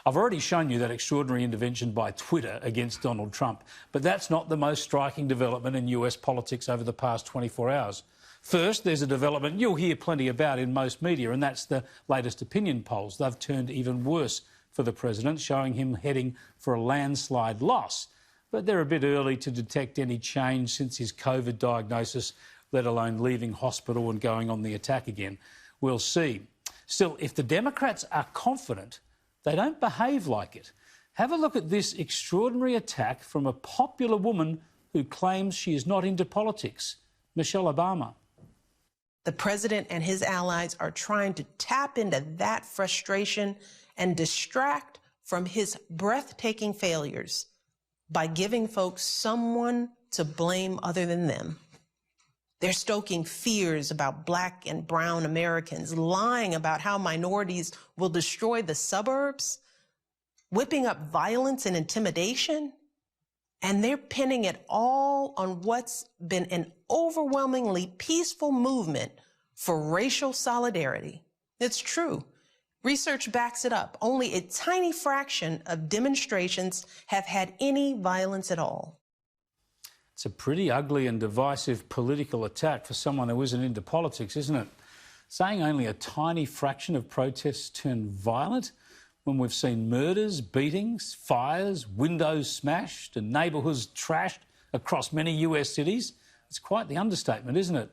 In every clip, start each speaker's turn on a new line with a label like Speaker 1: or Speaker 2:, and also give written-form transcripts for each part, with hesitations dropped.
Speaker 1: I've already shown you that extraordinary intervention by Twitter against Donald Trump, but that's not the most striking development in US politics over the past 24 hours. First, there's a development you'll hear plenty about in most media, and that's the latest opinion polls. They've turned even worse for the president, showing him heading for a landslide loss. But they're a bit early to detect any change since his COVID diagnosis, let alone leaving hospital and going on the attack again. We'll see. Still, if the Democrats are confident, they don't behave like it. Have a look at this extraordinary attack from a popular woman who claims she is not into politics, Michelle Obama.
Speaker 2: The president and his allies are trying to tap into that frustration and distract from his breathtaking failures by giving folks someone to blame other than them. They're stoking fears about Black and brown Americans, lying about how minorities will destroy the suburbs, whipping up violence and intimidation, and they're pinning it all on what's been an overwhelmingly peaceful movement for racial solidarity. It's true. Research backs it up. Only a tiny fraction of demonstrations have had any violence at all.
Speaker 1: It's a pretty ugly and divisive political attack for someone who isn't into politics, isn't it? Saying only a tiny fraction of protests turn violent when we've seen murders, beatings, fires, windows smashed and neighbourhoods trashed across many US cities, it's quite the understatement, isn't it?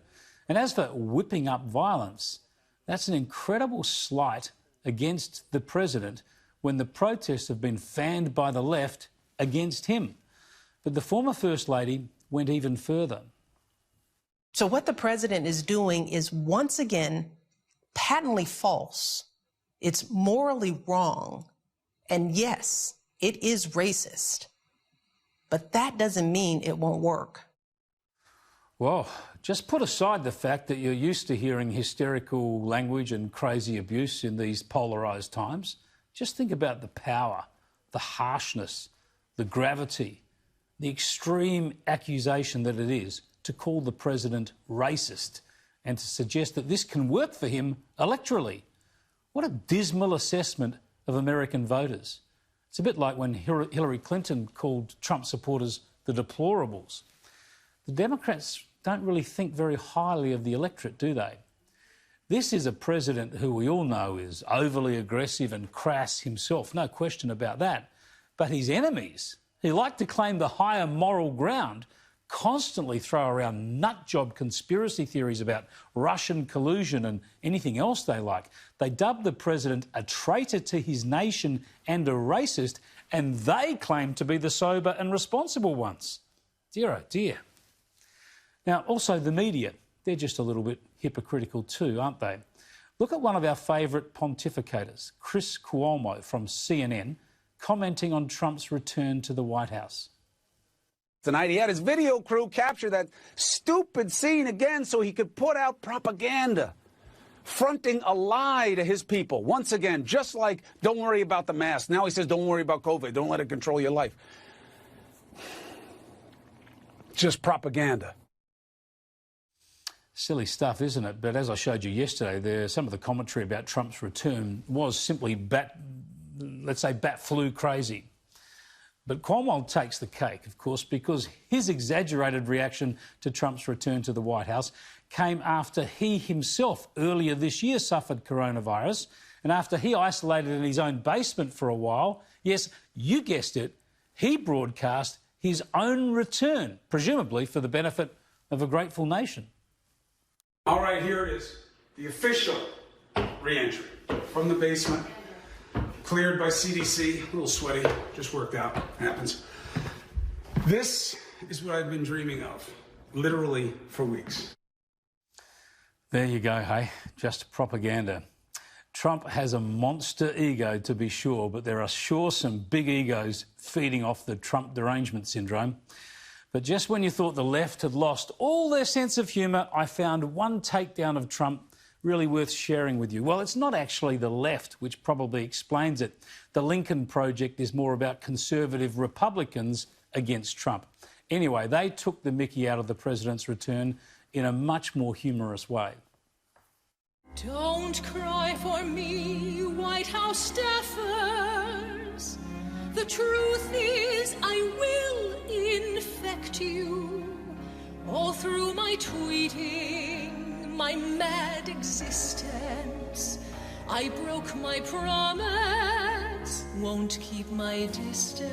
Speaker 1: And as for whipping up violence, that's an incredible slight against the president when the protests have been fanned by the left against him. But the former First Lady went even further.
Speaker 2: So what the president is doing is once again patently false. It's morally wrong. And yes, it is racist. But that doesn't mean it won't work.
Speaker 1: Well, just put aside the fact that you're used to hearing hysterical language and crazy abuse in these polarised times. Just think about the power, the harshness, the gravity, the extreme accusation that it is to call the president racist and to suggest that this can work for him electorally. What a dismal assessment of American voters. It's a bit like when Hillary Clinton called Trump supporters the deplorables. The Democrats don't really think very highly of the electorate, do they? This is a president who we all know is overly aggressive and crass himself, no question about that. But his enemies, who like to claim the higher moral ground, constantly throw around nutjob conspiracy theories about Russian collusion and anything else they like. They dub the president a traitor to his nation and a racist, and they claim to be the sober and responsible ones. Dear oh dear. Now, also the media, they're just a little bit hypocritical too, aren't they? Look at one of our favourite pontificators, Chris Cuomo from CNN, commenting on Trump's return to the White House.
Speaker 3: Tonight, he had his video crew capture that stupid scene again so he could put out propaganda, fronting a lie to his people. Once again, just like, don't worry about the mask. Now he says, don't worry about COVID. Don't let it control your life. Just propaganda.
Speaker 1: Silly stuff, isn't it? But as I showed you yesterday, some of the commentary about Trump's return was simply bat flu crazy. But Cuomo takes the cake, of course, because his exaggerated reaction to Trump's return to the White House came after he himself earlier this year suffered coronavirus and after he isolated in his own basement for a while. Yes, you guessed it, he broadcast his own return, presumably for the benefit of a grateful nation.
Speaker 4: All right, here it is, the official re-entry from the basement, cleared by CDC, a little sweaty, just worked out, happens. This is what I've been dreaming of, literally for weeks.
Speaker 1: There you go, hey, just propaganda. Trump has a monster ego, to be sure, but there are sure some big egos feeding off the Trump derangement syndrome. But just when you thought the left had lost all their sense of humour, I found one takedown of Trump really worth sharing with you. Well, it's not actually the left, which probably explains it. The Lincoln Project is more about conservative Republicans against Trump. Anyway, they took the mickey out of the president's return in a much more humorous way.
Speaker 5: Don't cry for me, White House staffers. The truth is, I will infect you all through my tweeting, my mad existence. I broke my promise, won't keep my distance.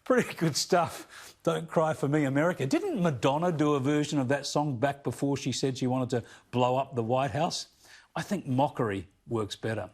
Speaker 1: Pretty good stuff. Don't Cry for Me, America. Didn't Madonna do a version of that song back before she said she wanted to blow up the White House? I think mockery works better.